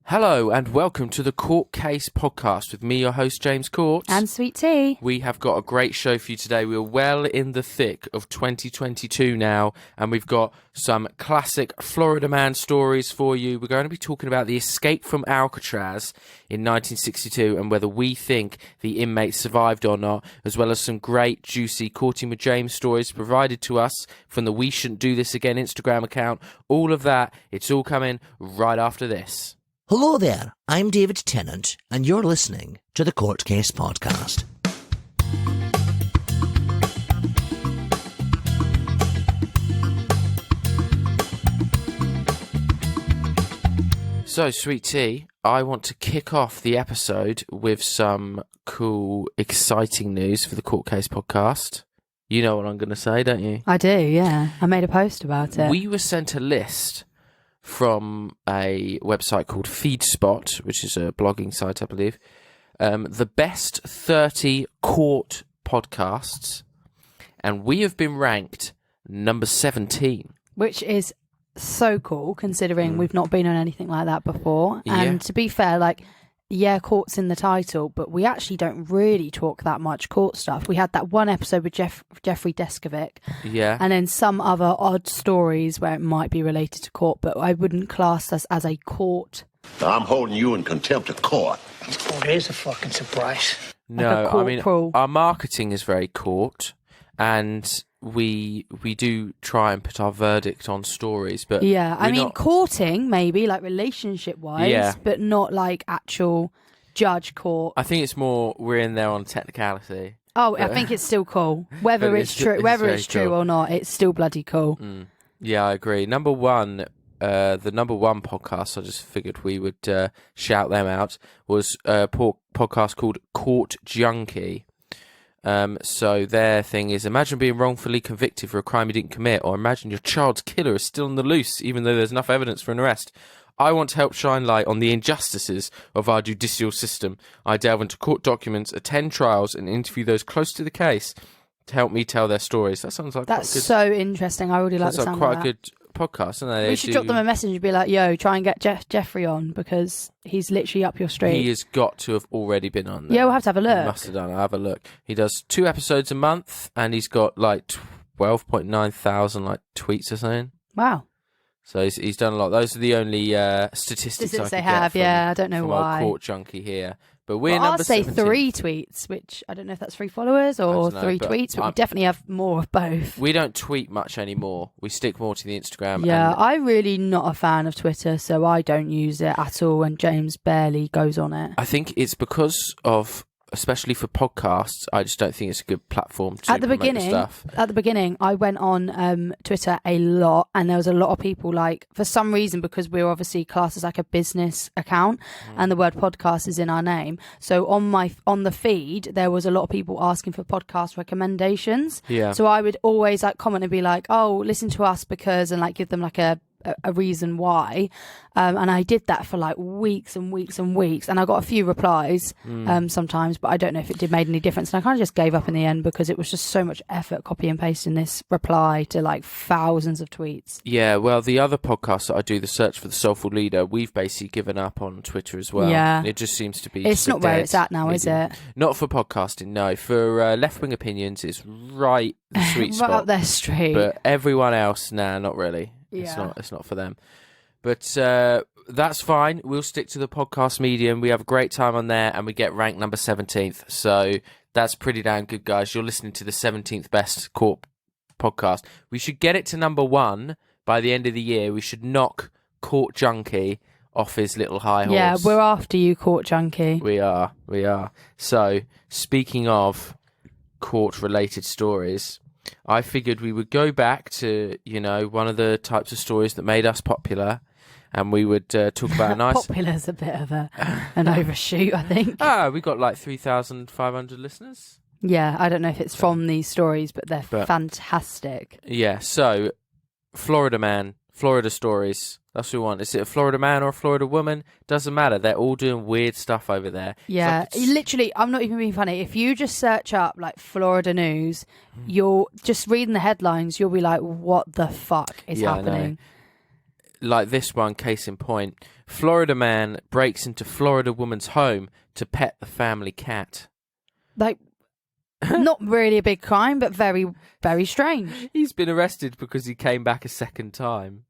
Hello and welcome to the Court Case Podcast with me, your host, James Court. And Sweet Tea. We have got a great show for you today. We're well in the thick of 2022 now, and we've got some classic Florida man stories for you. We're going to be talking about the escape from Alcatraz in 1962 and whether we think the inmates survived or not, as well as some great, juicy Courting with James stories provided to us from the We Shouldn't Do This Again Instagram account. All of that, it's all coming right after this. Hello there, I'm David Tennant, and you're listening to the Court Case Podcast. So, Sweet Tea, I want to kick off the episode with some cool, exciting news for the Court Case Podcast. You know what I'm going to say, don't you? I do, yeah. I made a post about it. We were sent a list from a website called FeedSpot, which is a blogging site, I believe. The best 30 court podcasts, and we have been ranked number 17. Which is so cool, considering we've not been on anything like that before. And to be fair, court's in the title, but we actually don't really talk that much court stuff. We had that one episode with Jeffrey Deskovic, and then some other odd stories where it might be related to court, but I wouldn't class us as a court. I'm holding you in contempt of court. Oh, there's a fucking surprise. No, I mean, our marketing is very court, and we do try and put our verdict on stories, but courting maybe like relationship wise, but not like actual judge court. I think it's more we're in there on technicality. I think it's still cool, whether it's true, or not. It's still bloody cool. Yeah, I agree. Number one, the number one podcast, I just figured we would shout them out, was a podcast called Court Junkie. So their thing is, imagine being wrongfully convicted for a crime you didn't commit, or imagine your child's killer is still on the loose, even though there's enough evidence for an arrest. I want to help shine light on the injustices of our judicial system. I delve into court documents, attend trials, and interview those close to the case to help me tell their stories. That sounds like that's so interesting. I really like the sound of that. Quite a good podcast, isn't it? We should drop them a message and be like, yo, try and get Jeffrey on, because he's literally up your street. He has got to have already been on there. Yeah, we'll have to have a look. He must have done. I'll have a look. He does 2 episodes a month, and he's got like 12.9 thousand tweets or something. Wow. So he's done a lot. Those are the only statistics I they have. I don't know why. Our Court Junkie here. But we're I'll number say 17. 3 tweets, which I don't know if that's 3 followers or 3 tweets, but we definitely have more of both. We don't tweet much anymore. We stick more to the Instagram. Yeah, I'm really not a fan of Twitter, so I don't use it at all, and James barely goes on it. I think it's because of, especially for podcasts, I just don't think it's a good platform to promote the stuff. At the beginning, I went on Twitter a lot, and there was a lot of people, for some reason, because we're obviously classed as like a business account, and the word podcast is in our name. So on the feed, there was a lot of people asking for podcast recommendations. Yeah. So I would always comment and be like, oh, listen to us because, and give them a reason why, and I did that for weeks and weeks and weeks, and I got a few replies sometimes, but I don't know if it made any difference, and I kind of just gave up in the end because it was just so much effort copy and pasting this reply to thousands of tweets. Yeah, well, the other podcast that I do, the Search for the Soulful Leader, we've basically given up on Twitter as well. Yeah, it just seems to be it's not where it's at now, is it? Not for podcasting, no. For left-wing opinions, it's right the sweet spot, right up their street, but everyone else, not really. Yeah. It's not for them. But that's fine. We'll stick to the podcast medium. We have a great time on there, and we get ranked number 17th. So that's pretty damn good, guys. You're listening to the 17th best court podcast. We should get it to number 1 by the end of the year. We should knock Court Junkie off his little high horse. Yeah, we're after you, Court Junkie. We are. So, speaking of court-related stories, I figured we would go back to, one of the types of stories that made us popular, and we would talk about a nice... Popular's a bit of an overshoot, I think. We got 3,500 listeners. Yeah, I don't know if it's from these stories, but they're fantastic. Yeah, so, Florida man, Florida stories. That's what we want. Is it a Florida man or a Florida woman? Doesn't matter. They're all doing weird stuff over there. Yeah, literally, I'm not even being funny. If you just search up Florida news, you'll just reading the headlines, you'll be like, what the fuck is happening? like this one, case in point. Florida man breaks into Florida woman's home to pet the family cat. Like, not really a big crime, but very, very strange. He's been arrested because he came back a second time.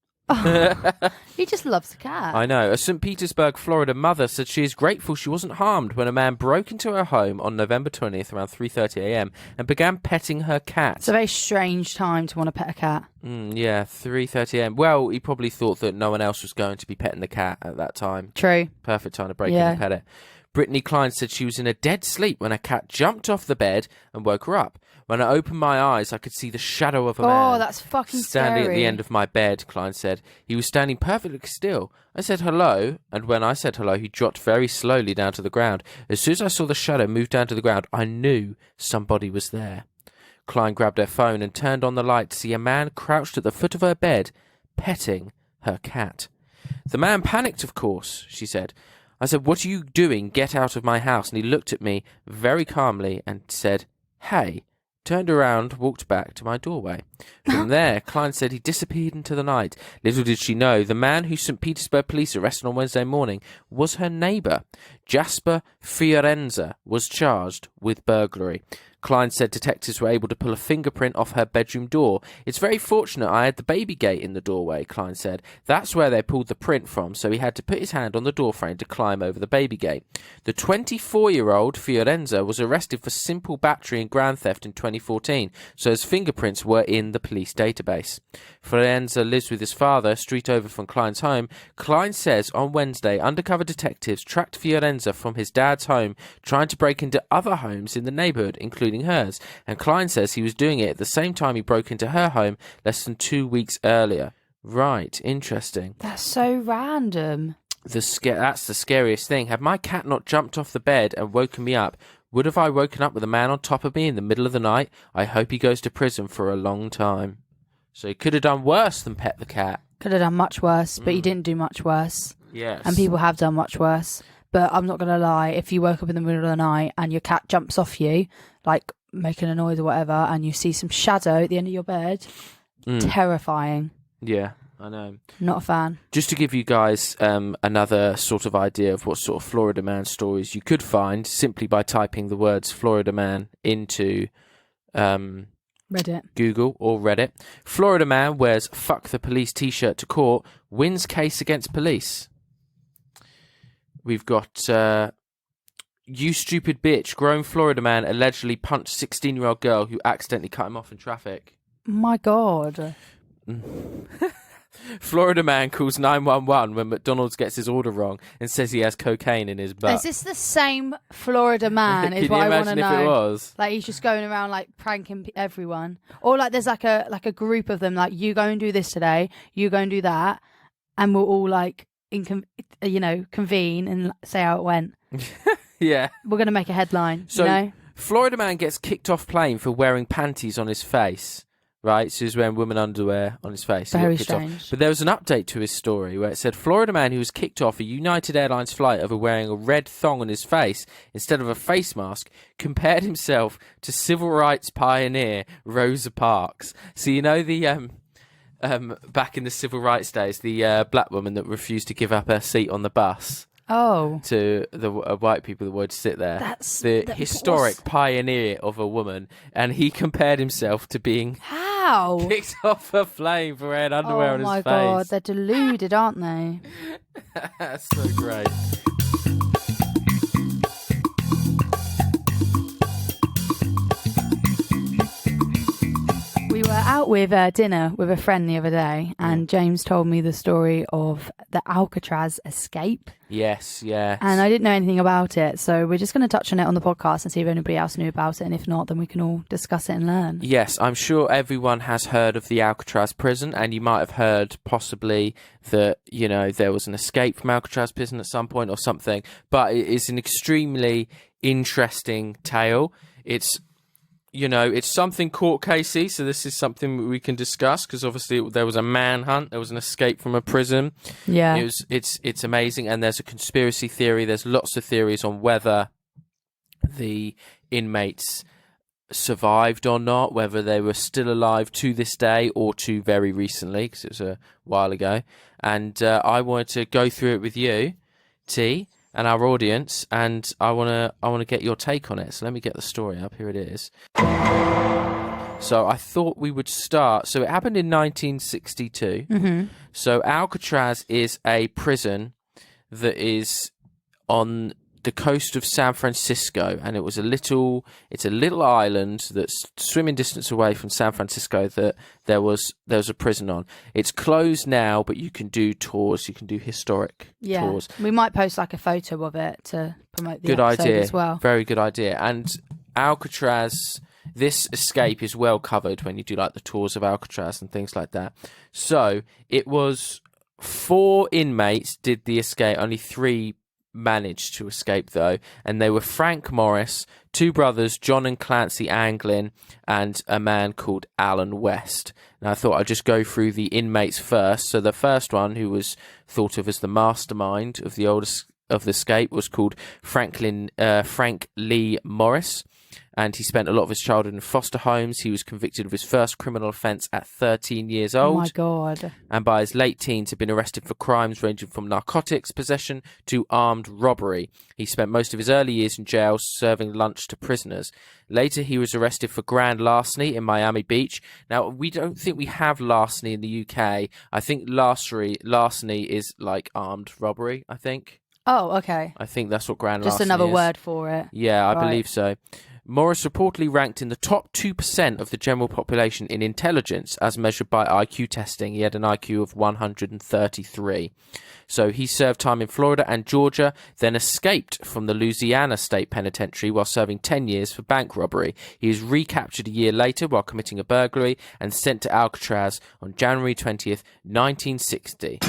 He just loves the cat. I know. A St. Petersburg, Florida mother said she is grateful she wasn't harmed when a man broke into her home on November 20th around 3:30 a.m. and began petting her cat. It's a very strange time to want to pet a cat. Yeah, 3:30 a.m. Well, he probably thought that no one else was going to be petting the cat at that time. True. Perfect time to break in and pet it. Brittany Klein said she was in a dead sleep when a cat jumped off the bed and woke her up. When I opened my eyes, I could see the shadow of a man. Oh, that's fucking standing scary. at the end of my bed, Klein said. He was standing perfectly still. I said hello, and when I said hello, he dropped very slowly down to the ground. As soon as I saw the shadow move down to the ground, I knew somebody was there. Klein grabbed her phone and turned on the light to see a man crouched at the foot of her bed, petting her cat. The man panicked, of course, she said. I said, "What are you doing? Get out of my house." And he looked at me very calmly and said, "Hey," turned around, walked back to my doorway. From there, Klein said he disappeared into the night. Little did she know, the man who St. Petersburg police arrested on Wednesday morning was her neighbour. Jasper Fiorenza was charged with burglary. Klein said detectives were able to pull a fingerprint off her bedroom door. "It's very fortunate I had the baby gate in the doorway," Klein said. "That's where they pulled the print from, so he had to put his hand on the doorframe to climb over the baby gate." The 24-year-old Fiorenza was arrested for simple battery and grand theft in 2014, so his fingerprints were in the police database. Fiorenza lives with his father, a street over from Klein's home. Klein says on Wednesday, undercover detectives tracked Fiorenza from his dad's home, trying to break into other homes in the neighbourhood, including hers, and Klein says he was doing it at the same time he broke into her home less than 2 weeks earlier. Right, interesting. That's so random. That's the scariest thing. Had my cat not jumped off the bed and woken me up, would have I woken up with a man on top of me in the middle of the night? I hope he goes to prison for a long time. So he could have done worse than pet the cat. Could have done much worse, but he didn't do much worse. Yes. And people have done much worse. But I'm not going to lie, if you woke up in the middle of the night and your cat jumps off you, like making a noise or whatever, and you see some shadow at the end of your bed, terrifying. Yeah, I know. Not a fan. Just to give you guys another sort of idea of what sort of Florida Man stories you could find simply by typing the words Florida Man into Reddit, Google or Reddit. Florida man wears "fuck the police" t-shirt to court, wins case against police. We've got "you stupid bitch." Grown Florida man allegedly punched 16-year-old girl who accidentally cut him off in traffic. My God. Florida man calls 911 when McDonald's gets his order wrong and says he has cocaine in his butt. Is this the same Florida man? Is Can what you I want to imagine know. if it was? Like he's just going around like pranking everyone, or like there's like a group of them. Like you go and do this today, you go and do that, and we'll all like convene and say how it went. Yeah, we're gonna make a headline. So Florida man gets kicked off plane for wearing panties on his face. Right, so he's wearing women underwear on his face. Very strange. But there was an update to his story where it said Florida man who was kicked off a United Airlines flight over wearing a red thong on his face instead of a face mask compared himself to civil rights pioneer Rosa Parks. So you know the back in the civil rights days, the black woman that refused to give up her seat on the bus. Oh. To the white people that would sit there. That's the historic pioneer of a woman, and he compared himself to being kicked off a plane for wearing underwear on his face. Oh my God, they're deluded, aren't they? That's so great. We were out with dinner with a friend the other day, and James told me the story of the Alcatraz Escape. Yes. And I didn't know anything about it, so we're just going to touch on it on the podcast and see if anybody else knew about it, and if not, then we can all discuss it and learn. Yes, I'm sure everyone has heard of the Alcatraz prison, and you might have heard possibly that, there was an escape from Alcatraz prison at some point or something, but it is an extremely interesting tale. It's something court casey, so this is something we can discuss because obviously there was a manhunt, there was an escape from a prison. Yeah, it's amazing, and there's a conspiracy theory. There's lots of theories on whether the inmates survived or not, whether they were still alive to this day or to very recently, because it was a while ago. And I wanted to go through it with you, T, and our audience, and I want to get your take on it. So let me get the story up. Here it is. So I thought we would start. So it happened in 1962. Mm-hmm. So Alcatraz is a prison that is on the coast of San Francisco, and it's a little island that's swimming distance away from San Francisco that there was a prison on. It's closed now, but you can do tours. You can do historic tours. We might post like a photo of it to promote the good episode idea as well. Very good idea. And Alcatraz, this escape is well covered when you do like the tours of Alcatraz and things like that. So it was 4 inmates did the escape. Only 3 managed to escape though, and they were Frank Morris, 2 brothers, John and Clancy Anglin, and a man called Alan West. Now I thought I'd just go through the inmates first. So the first one, who was thought of as the mastermind of the escape, was called Frank Lee Morris, and he spent a lot of his childhood in foster homes. He was convicted of his first criminal offence at 13 years old. Oh my God. And by his late teens had been arrested for crimes ranging from narcotics possession to armed robbery. He spent most of his early years in jail serving lunch to prisoners. Later he was arrested for grand larceny in Miami Beach. Now, we don't think we have larceny in the UK. I think larceny is like armed robbery, I think. Oh, okay. I think that's what grand larceny is. Just another word for it. Yeah, I believe so. Morris reportedly ranked in the top 2% of the general population in intelligence as measured by IQ testing. He had an IQ of 133. So he served time in Florida and Georgia, then escaped from the Louisiana State Penitentiary while serving 10 years for bank robbery. He was recaptured a year later while committing a burglary and sent to Alcatraz on January 20th, 1960.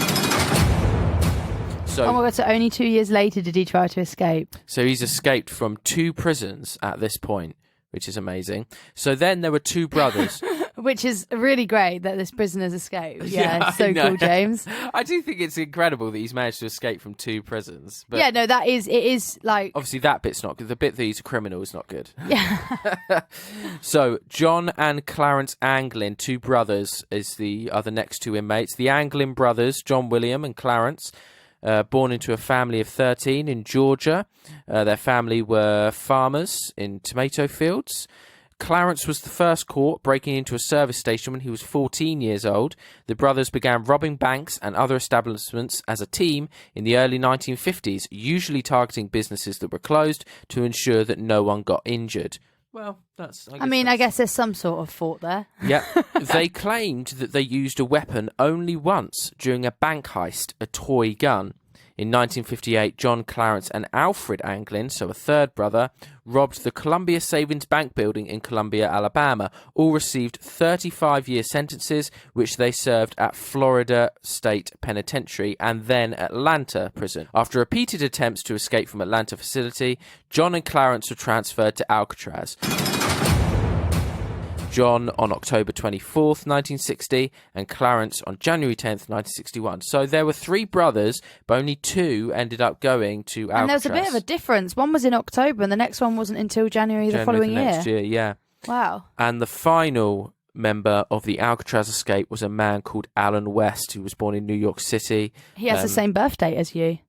So, oh my God, so only 2 years later did he try to escape? So he's escaped from 2 prisons at this point, which is amazing. So then there were 2 brothers. Which is really great that this prisoner's escaped. Yeah, I so know. cool, James. I do think it's incredible that he's managed to escape from 2 prisons. But yeah, no, it is like... obviously that bit's not good. The bit that he's a criminal is not good. Yeah. So John and Clarence Anglin, 2 brothers, are the next 2 inmates. The Anglin brothers, John William and Clarence, born into a family of 13 in Georgia. Their family were farmers in tomato fields. Clarence was the first caught breaking into a service station when he was 14 years old. The brothers began robbing banks and other establishments as a team in the early 1950s, usually targeting businesses that were closed to ensure that no one got injured. Well, I guess there's some sort of thought there. Yeah. They claimed that they used a weapon only once during a bank heist, a toy gun. In 1958, John, Clarence and Alfred Anglin, so a third brother, robbed the Columbia Savings Bank building in Columbia, Alabama. All received 35-year sentences, which they served at Florida State Penitentiary and then Atlanta Prison. After repeated attempts to escape from Atlanta facility, John and Clarence were transferred to Alcatraz. John on October 24th, 1960, and Clarence on January 10th, 1961. So there were 3 brothers, but only 2 ended up going to Alcatraz. And there was a bit of a difference. One was in October, and the next one wasn't until January the following year. Next year, yeah. Wow. And the final member of the Alcatraz escape was a man called Alan West, who was born in New York City. He has the same birth date as you.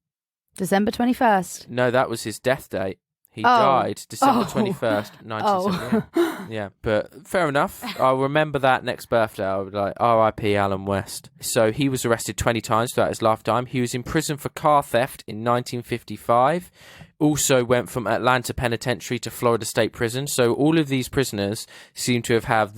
December 21st. No, that was his death date. He died December 21st, 1978. Yeah, but fair enough. I'll remember that next birthday. I'll be like, R.I.P. Alan West. So he was arrested 20 times throughout his lifetime. He was in prison for car theft in 1955. Also went from Atlanta Penitentiary to Florida State Prison. So all of these prisoners seem to have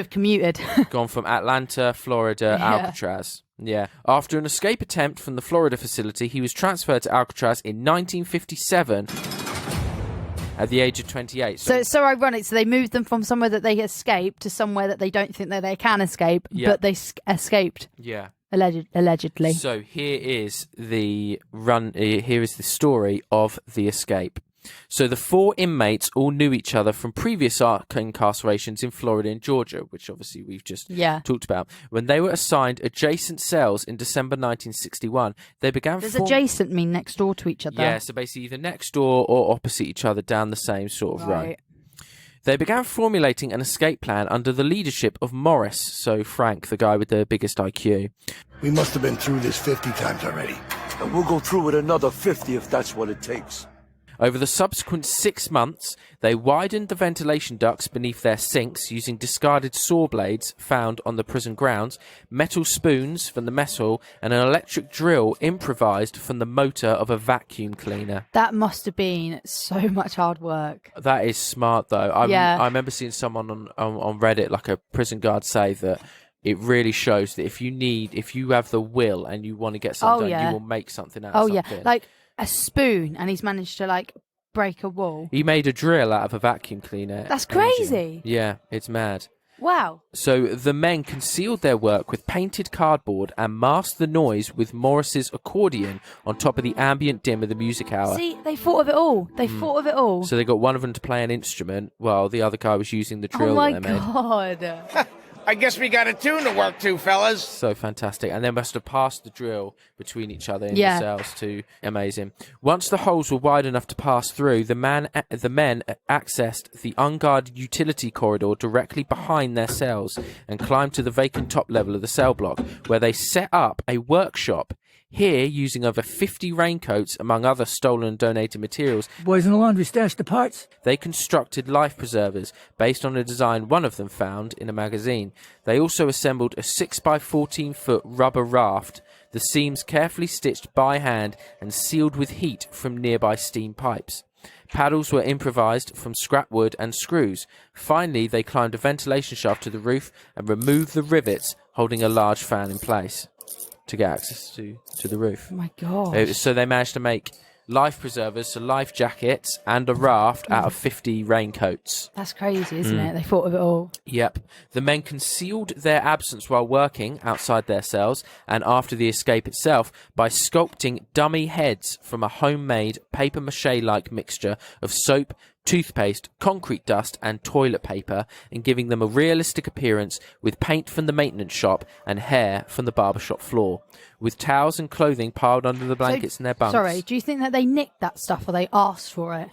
commuted. Gone from Atlanta, Florida, Alcatraz. Yeah. After an escape attempt from the Florida facility, he was transferred to Alcatraz in 1957. At the age of 28. So it's so ironic. So they moved them from somewhere that they escaped to somewhere that they don't think that they can escape, but they escaped. Yeah. Allegedly. So here is the story of the escape. So the 4 inmates all knew each other from previous incarcerations in Florida and Georgia, which obviously we've just talked about. When they were assigned adjacent cells in December 1961, they began... Does adjacent mean next door to each other? Yeah, so basically either next door or opposite each other down the same sort of row. They began formulating an escape plan under the leadership of Morris, so Frank, the guy with the biggest IQ. We must have been through this 50 times already. And we'll go through it another 50 if that's what it takes. Over the subsequent 6 months, they widened the ventilation ducts beneath their sinks using discarded saw blades found on the prison grounds, metal spoons from the mess hall, and an electric drill improvised from the motor of a vacuum cleaner. That must have been so much hard work. That is smart, though. I remember seeing someone on Reddit, like a prison guard, say that it really shows that if you have the will and you want to get something done, you will make something out of something. Oh, yeah. Like a spoon, and he's managed to, like, break a wall. He made a drill out of a vacuum cleaner. That's crazy. Yeah, it's mad. Wow. So the men concealed their work with painted cardboard and masked the noise with Morris's accordion on top of the ambient dim of the music hour. See, they thought of it all. They thought of it all. So they got one of them to play an instrument while the other guy was using the drill that they made. Oh my God. I guess we got a tune to work to, fellas. So fantastic. And they must have passed the drill between each other in the cells too. Amazing. Once the holes were wide enough to pass through, the men accessed the unguarded utility corridor directly behind their cells and climbed to the vacant top level of the cell block, where they set up a workshop. Here, using over 50 raincoats, among other stolen and donated materials, boys in the laundry stashed the parts. They constructed life preservers based on a design one of them found in a magazine. They also assembled a 6x14-foot rubber raft, the seams carefully stitched by hand and sealed with heat from nearby steam pipes. Paddles were improvised from scrap wood and screws. Finally, they climbed a ventilation shaft to the roof and removed the rivets holding a large fan in place to get access to the roof. Oh my God. So they managed to make life preservers, so life jackets, and a raft out of 50 raincoats. That's crazy, isn't it? They thought of it all. Yep. The men concealed their absence while working outside their cells and after the escape itself by sculpting dummy heads from a homemade papier-mâché-like mixture of soap, toothpaste, concrete dust and toilet paper, and giving them a realistic appearance with paint from the maintenance shop and hair from the barbershop floor. With towels and clothing piled under the blankets in their bunks. Sorry, do you think that they nicked that stuff or they asked for it?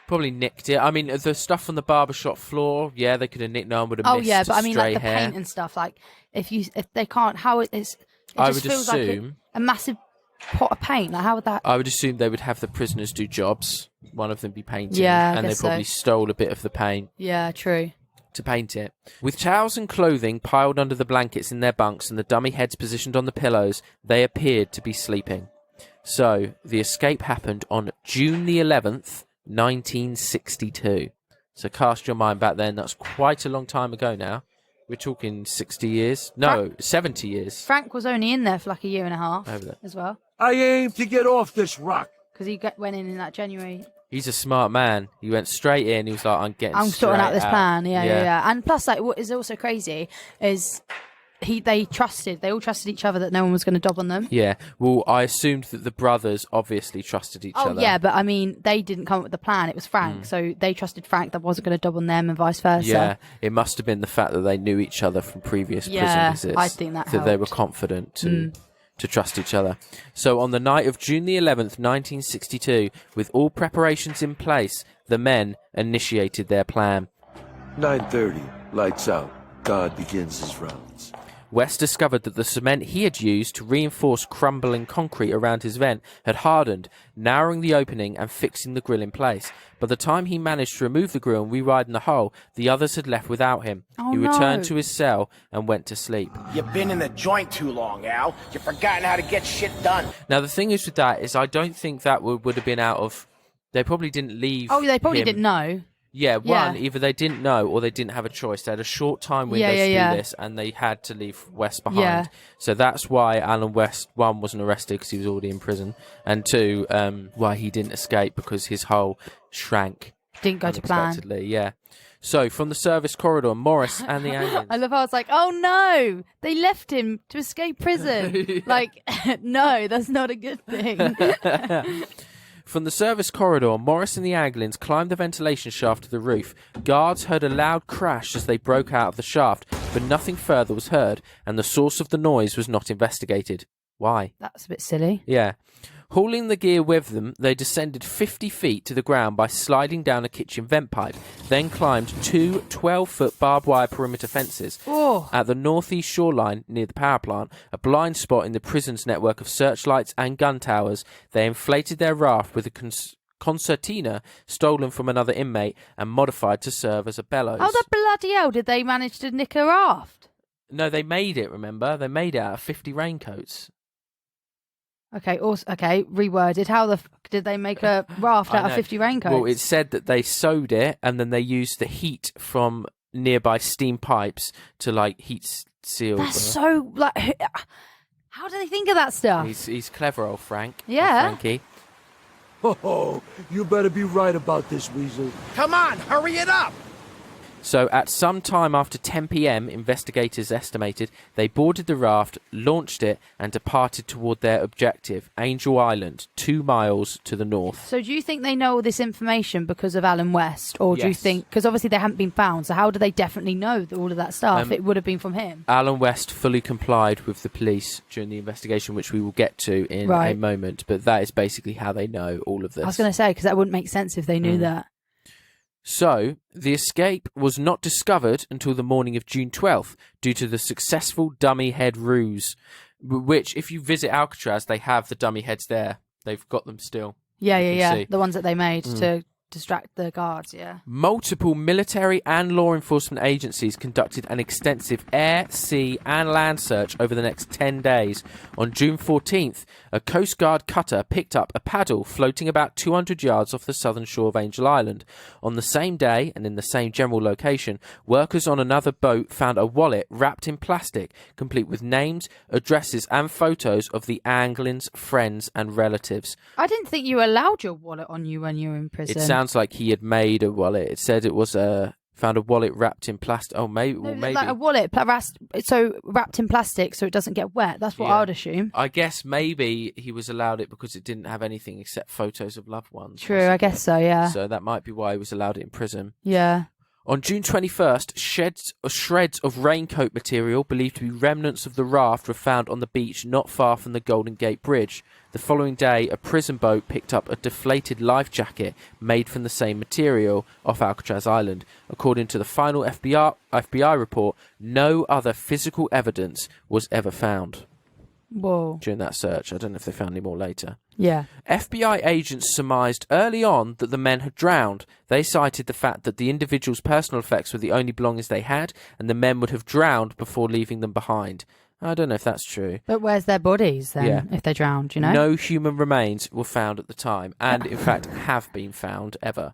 Probably nicked it. I mean, the stuff on the barbershop floor, yeah, they could have nicked. No one would have missed. Oh yeah, but I mean, like the hair. paint and stuff. Like if they can't, how it is? It I just would feels assume like a massive pot of paint. Like how would that? I would assume they would have the prisoners do jobs. One of them be painting. Yeah, I and they guess probably stole a bit of the paint. Yeah, true. To paint it. With towels and clothing piled under the blankets in their bunks and the dummy heads positioned on the pillows, they appeared to be sleeping. So, the escape happened on June the 11th, 1962. So cast your mind back then. That's quite a long time ago now. We're talking 60 years. No, 70 years. Frank was only in there for like a year and a half Over there. as well. I aim to get off this rock. Because he went in that January. He's a smart man. He went straight in. He was like, I'm sorting out this straight plan. Yeah. And plus, like, what is also crazy is they all trusted each other that no one was going to dob on them. Yeah. Well, I assumed that the brothers obviously trusted each other. Oh, yeah, but I mean, they didn't come up with the plan. It was Frank. So they trusted Frank that wasn't going to dob on them and vice versa. Yeah. It must have been the fact that they knew each other from previous prison visits. I think that they were helped. confident to trust each other. So on the night of June the 11th, 1962, with all preparations in place, the men initiated their plan. 9:30, lights out. God begins his rounds. West discovered that the cement he had used to reinforce crumbling concrete around his vent had hardened, narrowing the opening and fixing the grill in place. By the time he managed to remove the grill and rewiden the hole, the others had left without him. He returned to his cell and went to sleep. You've been in the joint too long, Al. You've forgotten how to get shit done. Now, the thing is with that is I don't think that would have been out of... They probably didn't leave they probably him. didn't know. Yeah, either they didn't know or they didn't have a choice. They had a short time window to do this, and they had to leave West behind. Yeah. So that's why Alan West, one, wasn't arrested because he was already in prison, and two, why he didn't escape because his hole shrank. Didn't go to plan. Unexpectedly, yeah. So from the service corridor, Morris and the aliens. I love how it's like, oh no, they left him to escape prison. Like, no, that's not a good thing. From the service corridor, Morris and the Anglins climbed the ventilation shaft to the roof. Guards heard a loud crash as they broke out of the shaft, but nothing further was heard, and the source of the noise was not investigated. Why? That's a bit silly. Yeah. Hauling the gear with them, they descended 50 feet to the ground by sliding down a kitchen vent pipe, then climbed two 12-foot barbed wire perimeter fences. At the northeast shoreline near the power plant, a blind spot in the prison's network of searchlights and gun towers, they inflated their raft with a concertina stolen from another inmate and modified to serve as a bellows. How the bloody hell did they manage to nick a raft? No, they made it, remember? They made it out of 50 raincoats. Okay, reworded. How the did they make a raft out of 50 raincoats? Well, it said that they sewed it and then they used the heat from nearby steam pipes to, like, seal. That's so, like... How do they think of that stuff? He's clever, old Frank. Yeah. Frankie. Oh, you better be right about this, Weasel. Come on, hurry it up! So at some time after 10 p.m, investigators estimated, they boarded the raft, launched it, and departed toward their objective, Angel Island, 2 miles to the north. So do you think they know all this information because of Alan West? Or do you think... Because obviously they haven't been found, so how do they definitely know all of that stuff? It would have been from him. Alan West fully complied with the police during the investigation, which we will get to in a moment, but that is basically how they know all of this. I was going to say, because that wouldn't make sense if they knew that. So, the escape was not discovered until the morning of June 12th due to the successful dummy head ruse, which, if you visit Alcatraz, they have the dummy heads there. They've got them still. Yeah. See. The ones that they made to distract the guards, yeah. Multiple military and law enforcement agencies conducted an extensive air, sea and land search over the next 10 days. On June 14th, a Coast Guard cutter picked up a paddle floating about 200 yards off the southern shore of Angel Island. On the same day, and in the same general location, workers on another boat found a wallet wrapped in plastic, complete with names, addresses and photos of the Anglins' friends and relatives. I didn't think you allowed your wallet on you when you were in prison. It sounds like he had made a wallet. It said it was found a wallet wrapped in plastic. Oh, maybe. No, maybe. like a wallet, so wrapped in plastic so it doesn't get wet. That's what I would assume. I guess maybe he was allowed it because it didn't have anything except photos of loved ones. True, possibly. I guess so, yeah. So that might be why he was allowed it in prison. Yeah. On June 21st, shreds of raincoat material believed to be remnants of the raft were found on the beach not far from the Golden Gate Bridge. The following day, a prison boat picked up a deflated life jacket made from the same material off Alcatraz Island. According to the final FBI report, no other physical evidence was ever found. Whoa. During that search. I don't know if they found any more later. Yeah. FBI agents surmised early on that the men had drowned. They cited the fact that the individual's personal effects were the only belongings they had, and the men would have drowned before leaving them behind. I don't know if that's true. But where's their bodies then, if they drowned, you know? No human remains were found at the time, and in fact have been found ever.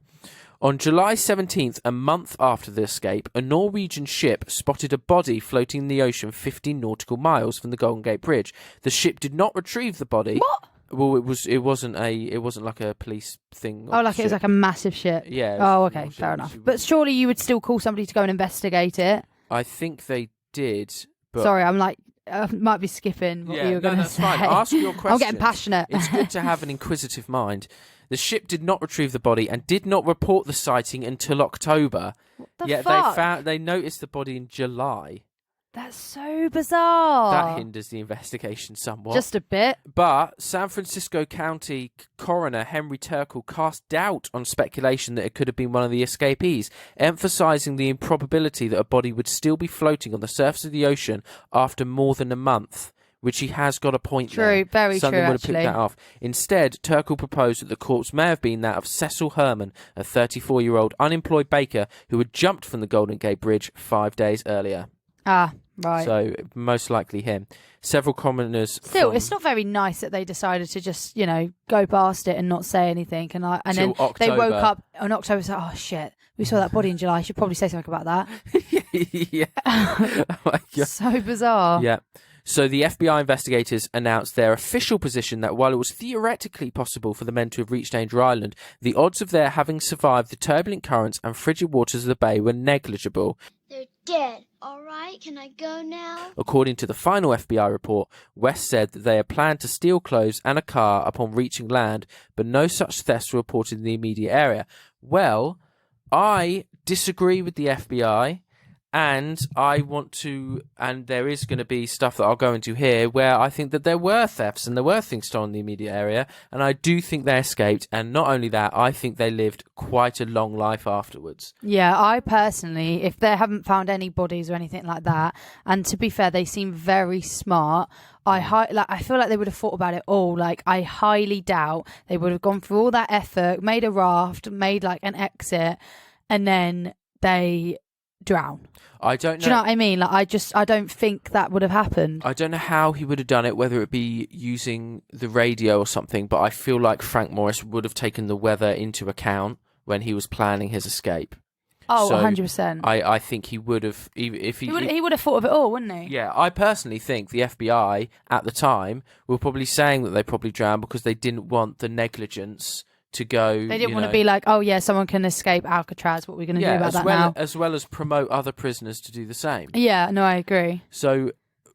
On July 17th, a month after the escape, a Norwegian ship spotted a body floating in the ocean 15 nautical miles from the Golden Gate Bridge. The ship did not retrieve the body. What? Well, it wasn't like a police thing. Oh, like it was like a massive ship. Yeah. Oh, okay, fair enough. But surely you would still call somebody to go and investigate it. I think they did. But... Sorry, I'm like, I might be skipping what you were going to say. Fine. Ask your question. I'm getting passionate. It's good to have an inquisitive mind. The ship did not retrieve the body and did not report the sighting until October. What the fuck? They noticed the body in July. That's so bizarre. That hinders the investigation somewhat. Just a bit. But San Francisco County coroner Henry Turkle cast doubt on speculation that it could have been one of the escapees, emphasizing the improbability that a body would still be floating on the surface of the ocean after more than a month. Which he has got a point there. True, very Something true, would have picked that off. Instead, Turkle proposed that the corpse may have been that of Cecil Herman, a 34-year-old unemployed baker who had jumped from the Golden Gate Bridge 5 days earlier. Ah, right. So, most likely him. Several commoners... Still, it's not very nice that they decided to just, go past it and not say anything. And then October. They woke up on October and said, oh, shit, we saw that body in July. I should probably say something about that. Yeah. Oh my God. So bizarre. Yeah. So the FBI investigators announced their official position that while it was theoretically possible for the men to have reached Angel Island, the odds of their having survived the turbulent currents and frigid waters of the bay were negligible. They're dead. All right, can I go now? According to the final FBI report, West said that they had planned to steal clothes and a car upon reaching land, but no such thefts were reported in the immediate area. Well, I disagree with the FBI. And I want to, and there is going to be stuff that I'll go into here where I think that there were thefts and there were things stolen in the immediate area, and I do think they escaped. And not only that, I think they lived quite a long life afterwards. Yeah, I personally, if they haven't found any bodies or anything like that, and to be fair, they seem very smart. I feel like they would have thought about it all. Like, I highly doubt they would have gone through all that effort, made a raft, made like an exit, and then they drown. I don't know. Do you know what I mean? Like, I don't think that would have happened. I don't know how he would have done it, whether it be using the radio or something, but I feel like Frank Morris would have taken the weather into account when he was planning his escape. Oh, so 100%. I think he would have, if he would have thought of it all, wouldn't he? Yeah, I personally think the FBI at the time were probably saying that they probably drowned because they didn't want the negligence to go. They didn't want to be like, oh yeah, someone can escape Alcatraz. What are we going to do about that now? As well as promote other prisoners to do the same. Yeah, no, I agree. So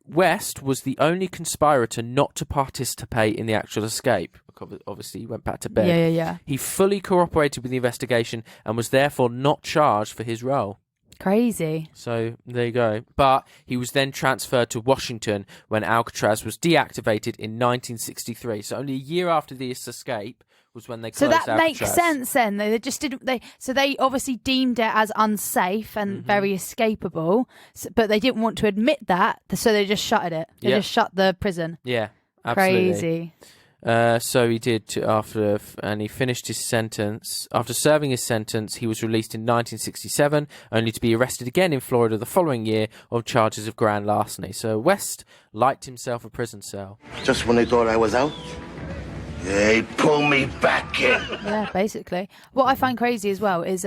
West was the only conspirator not to participate in the actual escape. Obviously, he went back to bed. Yeah. He fully cooperated with the investigation and was therefore not charged for his role. Crazy. So there you go. But he was then transferred to Washington when Alcatraz was deactivated in 1963. So only a year after this escape was when they closed Alcatraz. So that makes sense then. They just didn't. So they obviously deemed it as unsafe and very escapable, but they didn't want to admit that, so they just shuttered it. They just shut the prison. Yeah, absolutely. Crazy. So he did and he finished his sentence. After serving his sentence, he was released in 1967, only to be arrested again in Florida the following year on charges of grand larceny. So West liked himself a prison cell. Just when they thought I was out, they pull me back in. Yeah, basically. What I find crazy as well is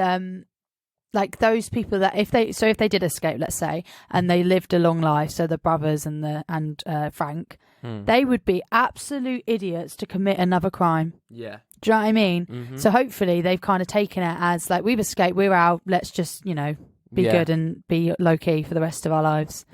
like those people that if they did escape, let's say, and they lived a long life, so the brothers and Frank, they would be absolute idiots to commit another crime. Yeah. Do you know what I mean? So hopefully they've kind of taken it as like, we've escaped, we're out, let's just, be good and be low key for the rest of our lives.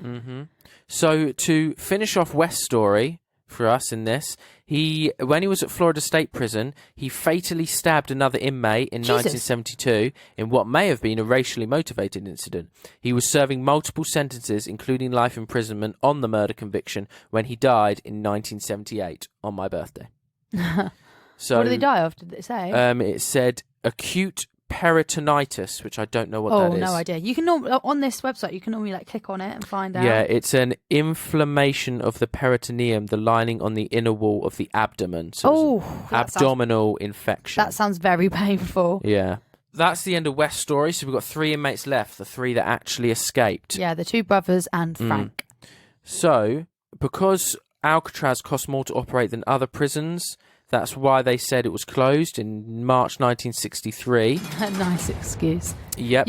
So to finish off West's story for us in this, when he was at Florida State Prison, he fatally stabbed another inmate in 1972 in what may have been a racially motivated incident. He was serving multiple sentences, including life imprisonment, on the murder conviction when he died in 1978 on my birthday. So, what did he die of? Did it say? It said acute peritonitis, which I don't know what that is. Oh, no idea. You can on this website, you can normally like click on it and find out. Yeah, it's an inflammation of the peritoneum, the lining on the inner wall of the abdomen. So abdominal infection. That sounds very painful. Yeah. That's the end of West's story. So we've got 3 inmates left, the 3 that actually escaped. Yeah, the 2 brothers and Frank. So, because Alcatraz cost more to operate than other prisons, that's why they said it was closed in March 1963. A nice excuse. Yep.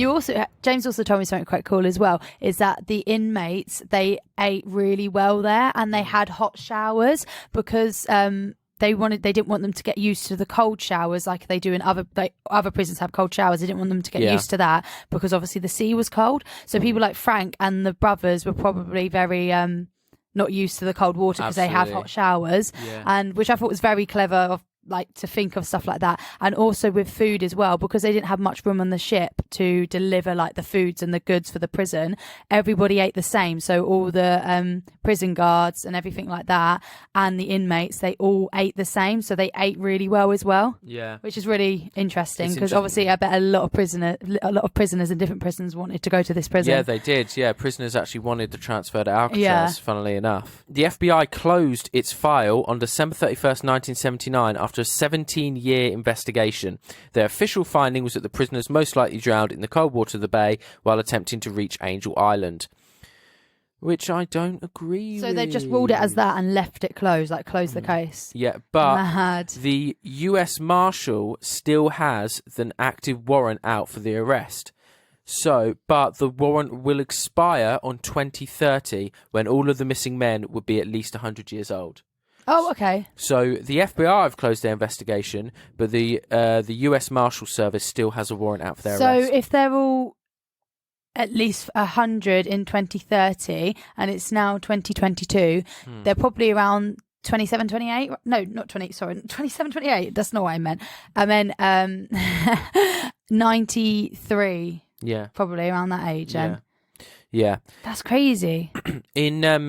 James also told me something quite cool as well, is that the inmates, they ate really well there and they had hot showers because they didn't want them to get used to the cold showers like they do in other prisons have cold showers. They didn't want them to get used to that because obviously the sea was cold. So people like Frank and the brothers were probably very not used to the cold water because they have hot showers, and which I thought was very clever of like to think of stuff like that. And also with food as well, because they didn't have much room on the ship to deliver like the foods and the goods for the prison, everybody ate the same. So all the prison guards and everything like that and the inmates, they all ate the same, so they ate really well as well. Yeah, which is really interesting because obviously I bet a lot of prisoners in different prisons wanted to go to this prison. Yeah, they did. Yeah, prisoners actually wanted to transfer to Alcatraz, funnily enough. The FBI closed its file on December 31st, 1979 after a 17-year investigation. Their official finding was that the prisoners most likely drowned in the cold water of the bay while attempting to reach Angel Island, which I don't agree with. So they just ruled it as that and left it closed, like closed the case. Yeah, but the US Marshal still has an active warrant out for the arrest. But the warrant will expire on 2030 when all of the missing men would be at least 100 years old. Oh, okay. So the FBI have closed their investigation, but the US Marshal Service still has a warrant out for their arrest. So if they're all at least 100 in 2030 and it's now 2022, they're probably around 27, 28. No, not 20. Sorry, 27, 28. That's not what I meant. I meant 93. Yeah, probably around that age. Yeah. That's crazy.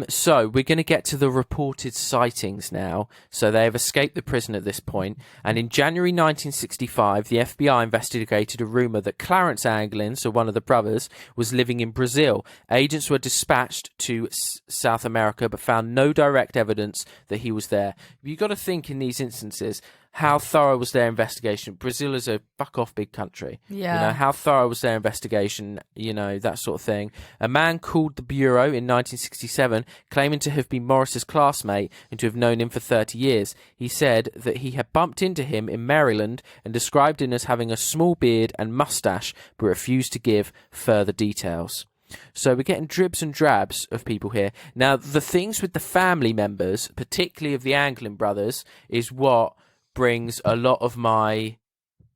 So we're going to get to the reported sightings now. So they have escaped the prison at this point, and in January 1965, the FBI investigated a rumor that Clarence Anglin, so one of the brothers, was living in Brazil. Agents were dispatched to South America, but found no direct evidence that he was there. You've got to think in these instances, how thorough was their investigation? Brazil is a fuck-off big country. Yeah. You know, how thorough was their investigation? You know, that sort of thing. A man called the Bureau in 1967, claiming to have been Morris's classmate and to have known him for 30 years. He said that he had bumped into him in Maryland and described him as having a small beard and mustache, but refused to give further details. So we're getting dribs and drabs of people here. Now, the things with the family members, particularly of the Anglin brothers, is what brings a lot of my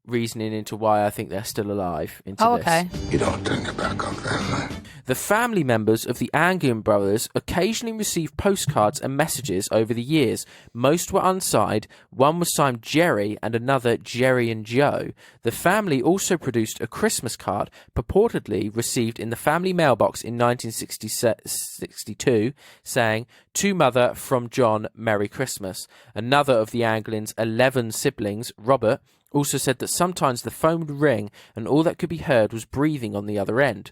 reasoning into why I think they're still alive into this. Okay. You don't think back on family. The family members of the Anglin brothers occasionally received postcards and messages over the years. Most were unsigned. One was signed Jerry and another Jerry and Joe. The family also produced a Christmas card purportedly received in the family mailbox in 1962 saying, "To Mother from John, Merry Christmas." Another of the Anglins' 11 siblings, Robert, also said that sometimes the phone would ring and all that could be heard was breathing on the other end.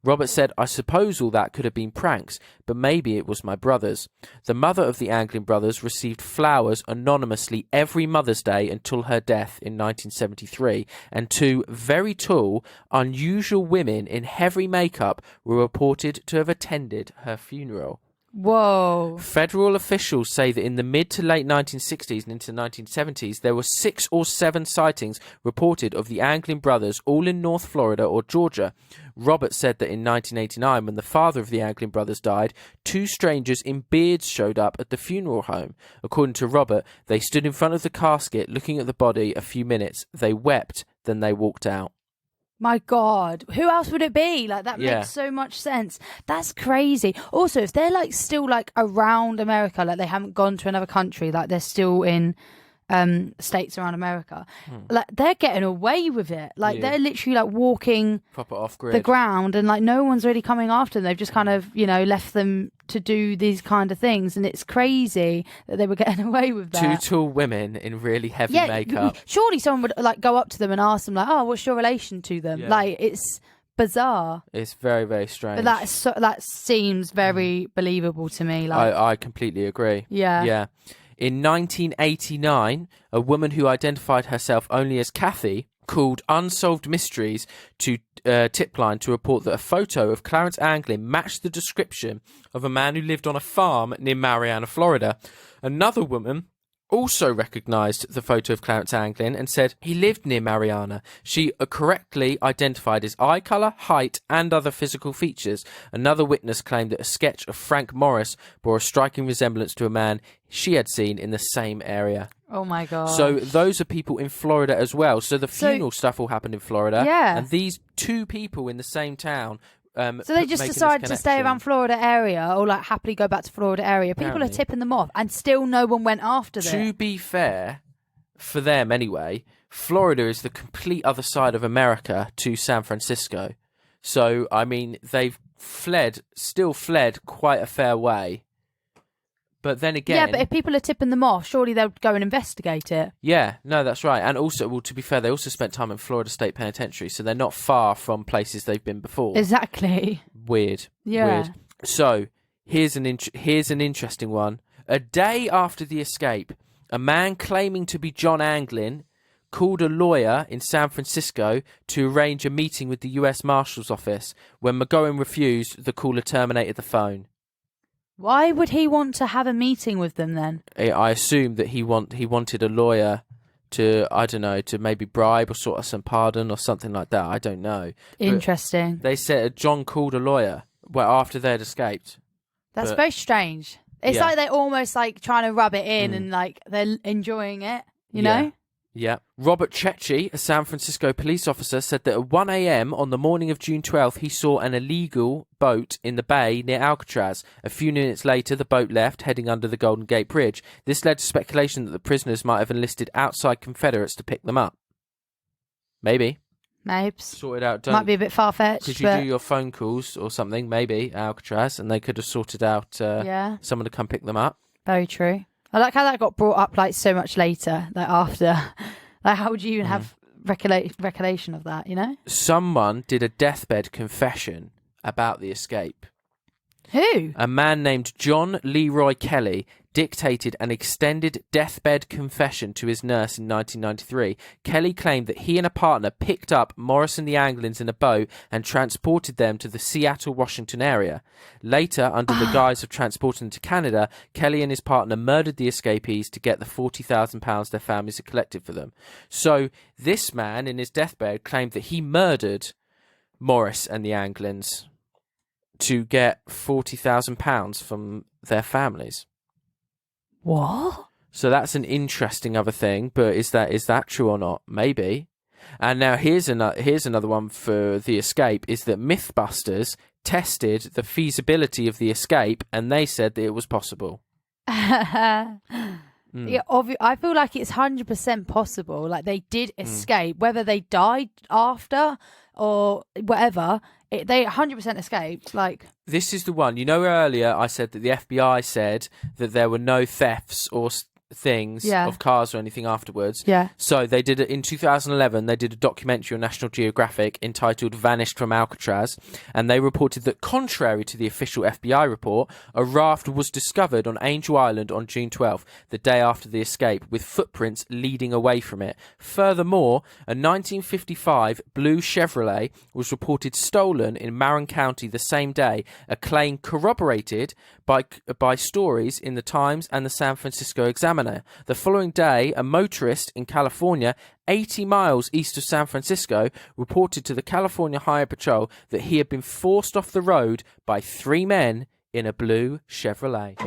Robert said, "I suppose all that could have been pranks, but maybe it was my brothers." The mother of the Anglin brothers received flowers anonymously every Mother's Day until her death in 1973, and two very tall, unusual women in heavy makeup were reported to have attended her funeral. Whoa. Federal officials say that in the mid to late 1960s and into 1970s, there were 6 or 7 sightings reported of the Anglin brothers, all in North Florida or Georgia. Robert said that in 1989, when the father of the Anglin brothers died, 2 strangers in beards showed up at the funeral home. According to Robert, they stood in front of the casket looking at the body a few minutes. They wept, then they walked out. My God, who else would it be? Like, that Yeah. makes so much sense. That's crazy. Also, if they're like still like around America, like they haven't gone to another country, like they're still in states around America, like they're getting away with it. Like Yeah. they're literally like walking Proper off-grid. the ground, and like no one's really coming after them. They've just kind of, you know, left them to do these kind of things, and it's crazy that they were getting away with that. 2 tall women in really heavy makeup. Surely someone would like go up to them and ask them like, "Oh, what's your relation to them?" Yeah. Like, it's bizarre. It's very, very strange. But that seems very believable to me. Like, I completely agree. Yeah. Yeah. In 1989, a woman who identified herself only as Kathy called Unsolved Mysteries to Tipline to report that a photo of Clarence Anglin matched the description of a man who lived on a farm near Marianna, Florida. Another woman also recognised the photo of Clarence Anglin and said he lived near Marianna. She correctly identified his eye colour, height and other physical features. Another witness claimed that a sketch of Frank Morris bore a striking resemblance to a man she had seen in the same area. oh my God. So those are people in Florida as well. So the funeral stuff all happened in Florida. Yeah. And these 2 people in the same town. So they just decided to stay around Florida area, or like happily go back to Florida area. People Apparently. are tipping them off, and still no one went after them. To be fair, for them anyway, Florida is the complete other side of America to San Francisco. So, I mean, they've still fled quite a fair way. But then again... Yeah, but if people are tipping them off, surely they'll go and investigate it. Yeah, no, that's right. And also, well, to be fair, they also spent time in Florida State Penitentiary, so they're not far from places they've been before. Exactly. Weird. Yeah. Weird. So, here's an interesting one. A day after the escape, a man claiming to be John Anglin called a lawyer in San Francisco to arrange a meeting with the U.S. Marshal's Office. When McGowan refused, the caller terminated the phone. Why would he want to have a meeting with them then? I assume that he wanted a lawyer to, I don't know, to maybe bribe or sort of some pardon or something like that. I don't know. Interesting. But they said John called a lawyer after they'd escaped. That's but- very strange. It's Yeah. like they're almost like trying to rub it in and like they're enjoying it, you know? Yeah. Robert Cecchi, a San Francisco police officer, said that at 1 a.m. on the morning of June 12th, he saw an illegal boat in the bay near Alcatraz. A few minutes later, the boat left, heading under the Golden Gate Bridge. This led to speculation that the prisoners might have enlisted outside Confederates to pick them up. Maybe. Mapes. sorted out. Might be a bit far-fetched. Could you do your phone calls or something, maybe, Alcatraz, and they could have sorted out someone to come pick them up. Very true. I like how that got brought up like so much later, like after. Like, how would you even have recollection of that, you know? Someone did a deathbed confession about the escape. Who? A man named John Leroy Kelly dictated an extended deathbed confession to his nurse in 1993. Kelly claimed that he and a partner picked up Morris and the Anglins in a boat and transported them to the Seattle, Washington area. Later, under the guise of transporting them to Canada, Kelly and his partner murdered the escapees to get the £40,000 their families had collected for them. So this man, in his deathbed, claimed that he murdered Morris and the Anglins to get £40,000 from their families. What? So that's an interesting other thing, but is that true or not? Maybe. And now here's another one for the escape, is that Mythbusters tested the feasibility of the escape and they said that it was possible. Yeah, I feel like it's 100% possible. Like, they did escape, whether they died after or whatever. They 100% escaped. Like, this is the one. You know, earlier I said that the FBI said that there were no thefts or things of cars or anything afterwards. Yeah. So they did it in 2011. They did a documentary on National Geographic entitled "Vanished from Alcatraz," and they reported that, contrary to the official FBI report, a raft was discovered on Angel Island on June 12th, the day after the escape, with footprints leading away from it. Furthermore, a 1955 blue Chevrolet was reported stolen in Marin County the same day, a claim corroborated by stories in the Times and the San Francisco Examiner. The following day, a motorist in California, 80 miles east of San Francisco, reported to the California Highway Patrol that he had been forced off the road by 3 men in a blue Chevrolet.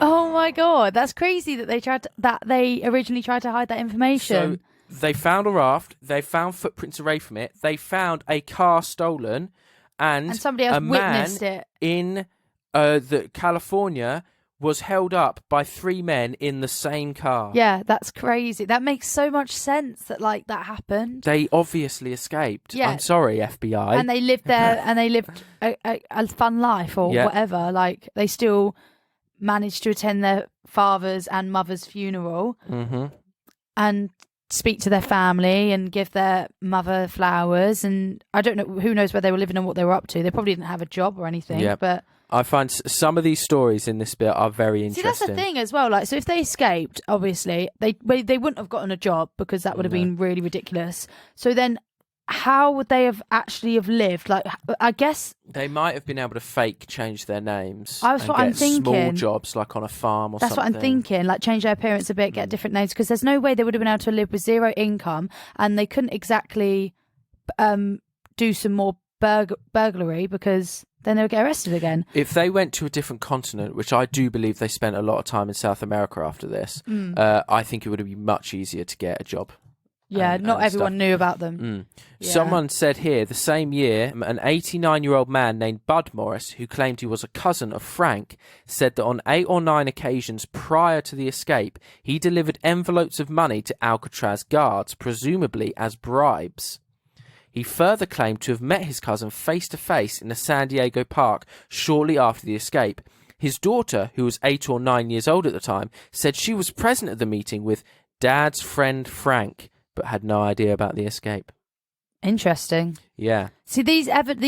oh my god, that's crazy that they originally tried to hide that information. So they found a raft, they found footprints away from it, they found a car stolen, and somebody else witnessed it in the California was held up by 3 men in the same car. Yeah, that's crazy. That makes so much sense that that happened. They obviously escaped. Yeah. I'm sorry, FBI. And they lived there, and they lived a fun life or whatever. Like, they still managed to attend their father's and mother's funeral and speak to their family and give their mother flowers. And I don't know, who knows where they were living and what they were up to. They probably didn't have a job or anything, but I find some of these stories in this bit are very interesting. See, that's the thing as well. Like, so if they escaped, obviously, they wouldn't have gotten a job because that would have been really ridiculous. So then, how would they have actually lived? Like, I guess they might have been able to fake change their names. That's what I'm thinking. Small jobs, like on a farm or something. That's what I'm thinking. Like, change their appearance a bit, get different names, because there's no way they would have been able to live with zero income, and they couldn't exactly do some more burglary because then they'll get arrested again. If they went to a different continent, which I do believe they spent a lot of time in South America after this, I think it would have been much easier to get a job. Yeah, not everyone knew about them. Yeah. Someone said here, the same year, an 89-year-old man named Bud Morris, who claimed he was a cousin of Frank, said that on 8 or 9 occasions prior to the escape, he delivered envelopes of money to Alcatraz guards, presumably as bribes. He further claimed to have met his cousin face-to-face in a San Diego park shortly after the escape. His daughter, who was 8 or 9 years old at the time, said she was present at the meeting with Dad's friend Frank, but had no idea about the escape. Interesting. Yeah. See, these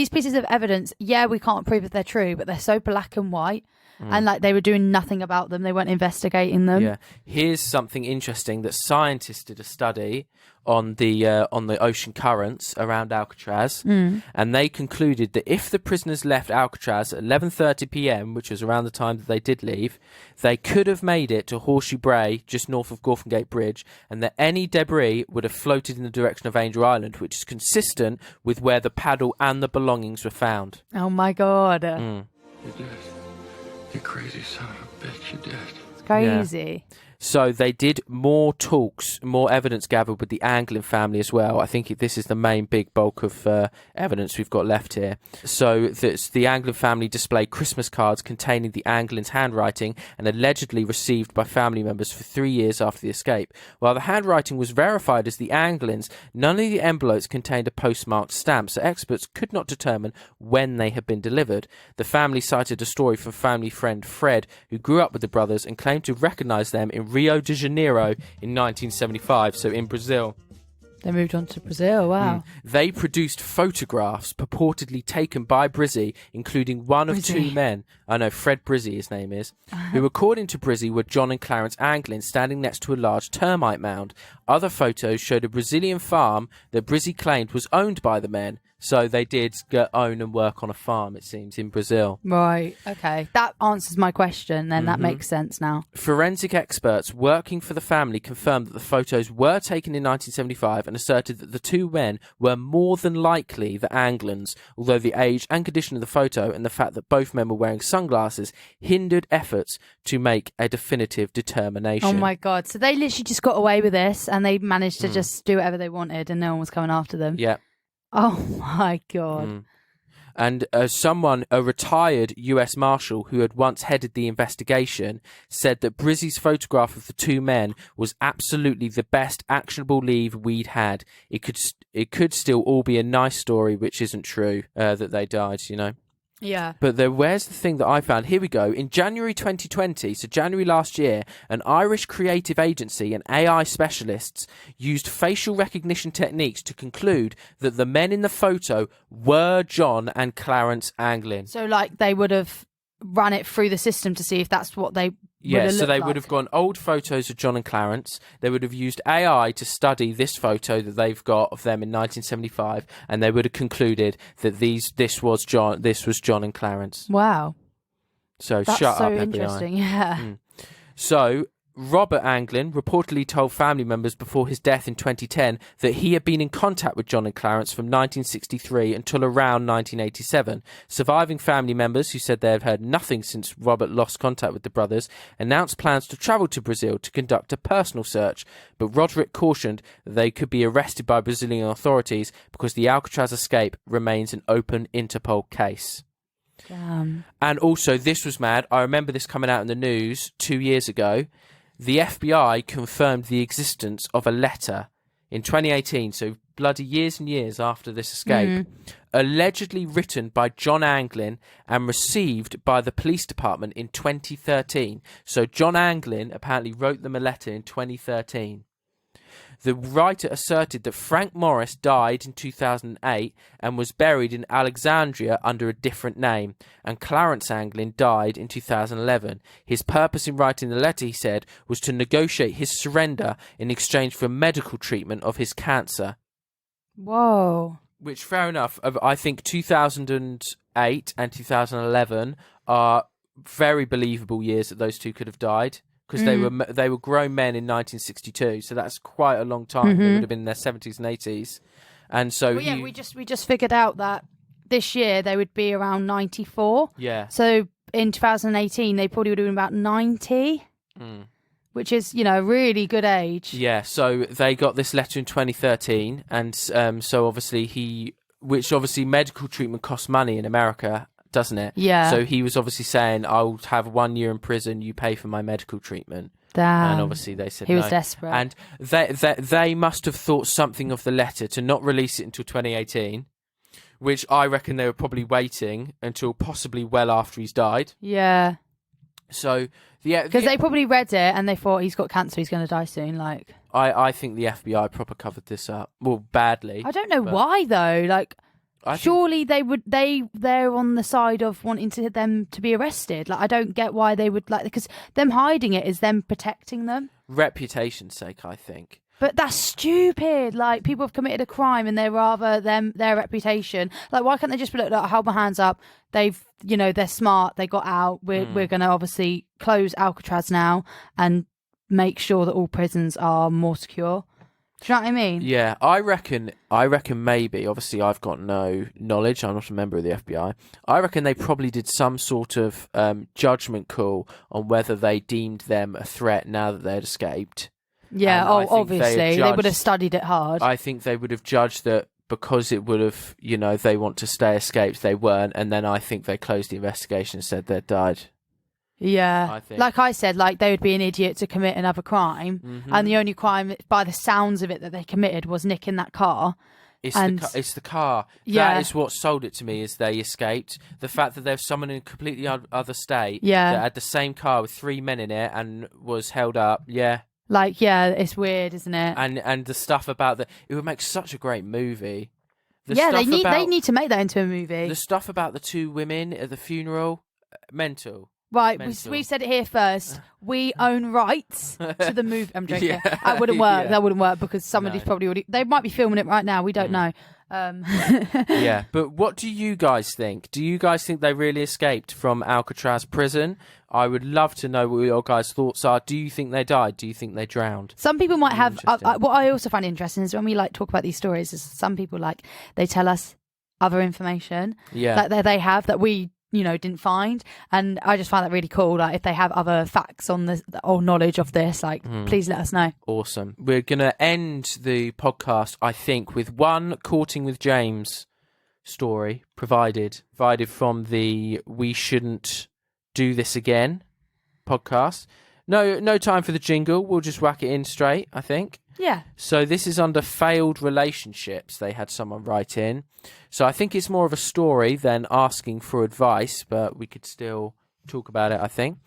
pieces of evidence, we can't prove if they're true, but they're so black and white, and they were doing nothing about them. They weren't investigating them. Yeah. Here's something interesting that scientists did a study on the ocean currents around Alcatraz, and they concluded that if the prisoners left Alcatraz at 11:30 p.m., which was around the time that they did leave, they could have made it to Horseshoe Bay, just north of Gortham Gate Bridge, and that any debris would have floated in the direction of Angel Island, which is consistent with where the paddle and the belongings were found. Oh my god. You did. You crazy son of a bitch, you did. It's crazy. Yeah. So they did more talks, more evidence gathered with the Anglin family as well. I think this is the main big bulk of evidence we've got left here. So the Anglin family displayed Christmas cards containing the Anglin's handwriting and allegedly received by family members for 3 years after the escape. While the handwriting was verified as the Anglins, none of the envelopes contained a postmarked stamp, so experts could not determine when they had been delivered. The family cited a story from family friend Fred, who grew up with the brothers and claimed to recognise them in Rio de Janeiro in 1975, so in Brazil. They moved on to Brazil, wow. They produced photographs purportedly taken by Brizzy, including one of two men. I know, Fred Brizzy, his name is, who according to Brizzy were John and Clarence Anglin standing next to a large termite mound. Other photos showed a Brazilian farm that Brizzy claimed was owned by the men. So they did own and work on a farm, it seems, in Brazil. Right, okay. That answers my question, then that makes sense now. Forensic experts working for the family confirmed that the photos were taken in 1975 and asserted that the two men were more than likely the Anglins, although the age and condition of the photo and the fact that both men were wearing sunglasses hindered efforts to make a definitive determination. Oh my God. So they literally just got away with this and they managed to just do whatever they wanted and no one was coming after them. Yeah. Oh my God. And a retired US Marshal who had once headed the investigation said that Brizzy's photograph of the two men was absolutely the best actionable lead we'd had. It could still all be a nice story, which isn't true, that they died, you know. Yeah. But where's the thing that I found? Here we go. In January 2020, so January last year, an Irish creative agency and AI specialists used facial recognition techniques to conclude that the men in the photo were John and Clarence Anglin. So, like, they would have run it through the system to see if that's what they so they would have gone old photos of John and Clarence. They would have used AI to study this photo that they've got of them in 1975, and they would have concluded that this was John and Clarence. Wow. So that's shut so up, FBI. Interesting, yeah. So Robert Anglin reportedly told family members before his death in 2010 that he had been in contact with John and Clarence from 1963 until around 1987. Surviving family members, who said they have heard nothing since Robert lost contact with the brothers, announced plans to travel to Brazil to conduct a personal search, but Roderick cautioned that they could be arrested by Brazilian authorities because the Alcatraz escape remains an open Interpol case. Damn. And also, this was mad. I remember this coming out in the news 2 years ago. The FBI confirmed the existence of a letter in 2018, so bloody years and years after this escape, allegedly written by John Anglin and received by the police department in 2013. So John Anglin apparently wrote them a letter in 2013. The writer asserted that Frank Morris died in 2008 and was buried in Alexandria under a different name, and Clarence Anglin died in 2011. His purpose in writing the letter, he said, was to negotiate his surrender in exchange for medical treatment of his cancer. Whoa. Which, fair enough. I think 2008 and 2011 are very believable years that those two could have died. Because they were grown men in 1962, so that's quite a long time. They would have been in their 70s and 80s, and so we just figured out that this year they would be around 94. Yeah. So in 2018 they probably would have been about 90, which is a really good age. Yeah. So they got this letter in 2013, and so obviously medical treatment costs money in America, doesn't it? Yeah. So he was obviously saying, I'll have 1 year in prison, you pay for my medical treatment. Damn. And obviously they said he no. was desperate. And they must have thought something of the letter to not release it until 2018, which I reckon they were probably waiting until possibly well after he's died. Yeah. So, yeah. Because they probably read it and they thought he's got cancer, he's going to die soon. Like, I think the FBI proper covered this up. Well, badly. I don't know why, though. Like, surely they're on the side of wanting them to be arrested. Like, I don't get why they would because them hiding it is them protecting them. Reputation's sake, I think. But that's stupid. Like, people have committed a crime and they're rather their reputation. Like, why can't they just be like, hold my hands up. They've, they're smart. They got out. We're going to obviously close Alcatraz now and make sure that all prisons are more secure. Do you know what I mean? Yeah, I reckon maybe, obviously I've got no knowledge, I'm not a member of the FBI, I reckon they probably did some sort of judgment call on whether they deemed them a threat now that they had escaped. Yeah, obviously. They would have studied it hard. I think they would have judged that because it would have, they want to stay escaped, they weren't, and then I think they closed the investigation and said they'd died. Yeah, I think. Like I said, like they would be an idiot to commit another crime, and the only crime, by the sounds of it, that they committed was nicking that car. It's the car. Yeah. That is what sold it to me, is they escaped. The fact that there's someone in a completely other state Yeah. that had the same car with 3 men in it and was held up. Yeah. Like, yeah, it's weird, isn't it? And the stuff about it would make such a great movie. They need to make that into a movie. The stuff about the 2 women at the funeral, mental. Right, we said it here first. We own rights to the movie. I'm joking. Yeah. That wouldn't work. Yeah. That wouldn't work because somebody's probably already. They might be filming it right now. We don't know. Yeah, but what do you guys think? Do you guys think they really escaped from Alcatraz prison? I would love to know what your guys' thoughts are. Do you think they died? Do you think they drowned? Some people might have. What I also find interesting is when we talk about these stories, is some people they tell us other information that they have that we didn't find, and I just find that really cool. Like if they have other facts on this or knowledge of this, please let us know. Awesome. We're gonna end the podcast, I think, with one Courting with James story provided from the We Shouldn't Do This Again podcast. No time for the jingle. We'll just whack it in straight, I think. Yeah. So this is under failed relationships. They had someone write in. So I think it's more of a story than asking for advice, but we could still talk about it, I think.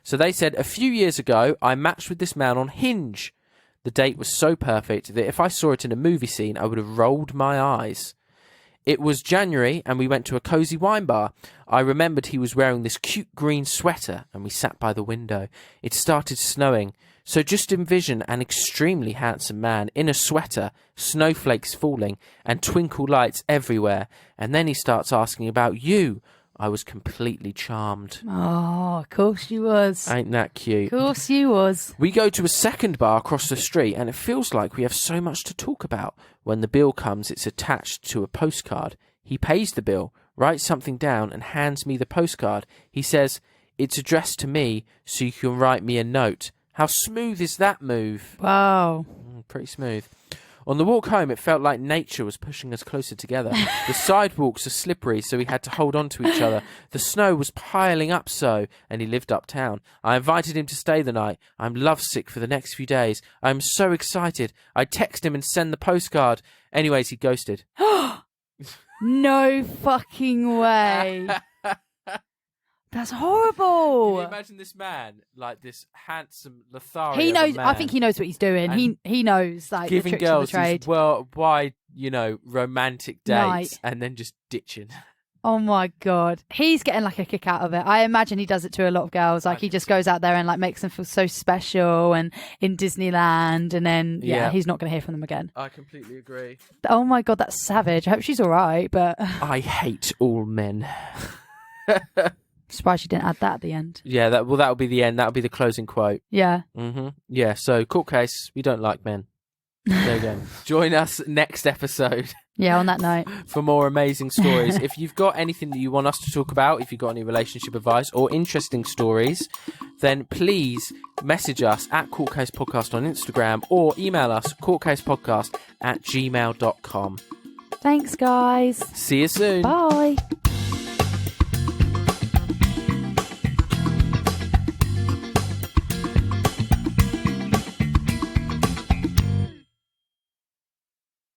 So they said, a few years ago, I matched with this man on Hinge. The date was so perfect that if I saw it in a movie scene, I would have rolled my eyes. It was January and we went to a cozy wine bar. I remembered he was wearing this cute green sweater and we sat by the window. It started snowing. So just envision an extremely handsome man in a sweater, snowflakes falling, and twinkle lights everywhere. And then he starts asking about you. I was completely charmed. Oh, of course you was. Ain't that cute? Of course you was. We go to a second bar across the street, and it feels like we have so much to talk about. When the bill comes, it's attached to a postcard. He pays the bill, writes something down, and hands me the postcard. He says, it's addressed to me, so you can write me a note. How smooth is that move? Wow. Pretty smooth. On the walk home, it felt like nature was pushing us closer together. The sidewalks are slippery, so we had to hold on to each other. The snow was piling up and he lived uptown. I invited him to stay the night. I'm lovesick for the next few days. I'm so excited. I text him and send the postcard. Anyways, he ghosted. No fucking way. That's horrible. Can you imagine this man, like this handsome Lothario? He knows. Man, I think he knows what he's doing. He knows the giving tricks girls of the trade. these worldwide, romantic dates, and then just ditching. Oh my god, he's getting a kick out of it. I imagine he does it to a lot of girls. He just goes out there and makes them feel so special and in Disneyland, and then he's not going to hear from them again. I completely agree. Oh my god, that's savage. I hope she's all right, but I hate all men. Surprised you didn't add that at the end. Yeah, that'll be the end. That'll be the closing quote. Yeah. Yeah. So court case. We don't like men. There you go. Join us next episode. Yeah, on that note. For more amazing stories. If you've got anything that you want us to talk about, if you've got any relationship advice or interesting stories, then please message us at Court Case Podcast on Instagram or email us courtcasepodcast@gmail.com. Thanks, guys. See you soon. Bye.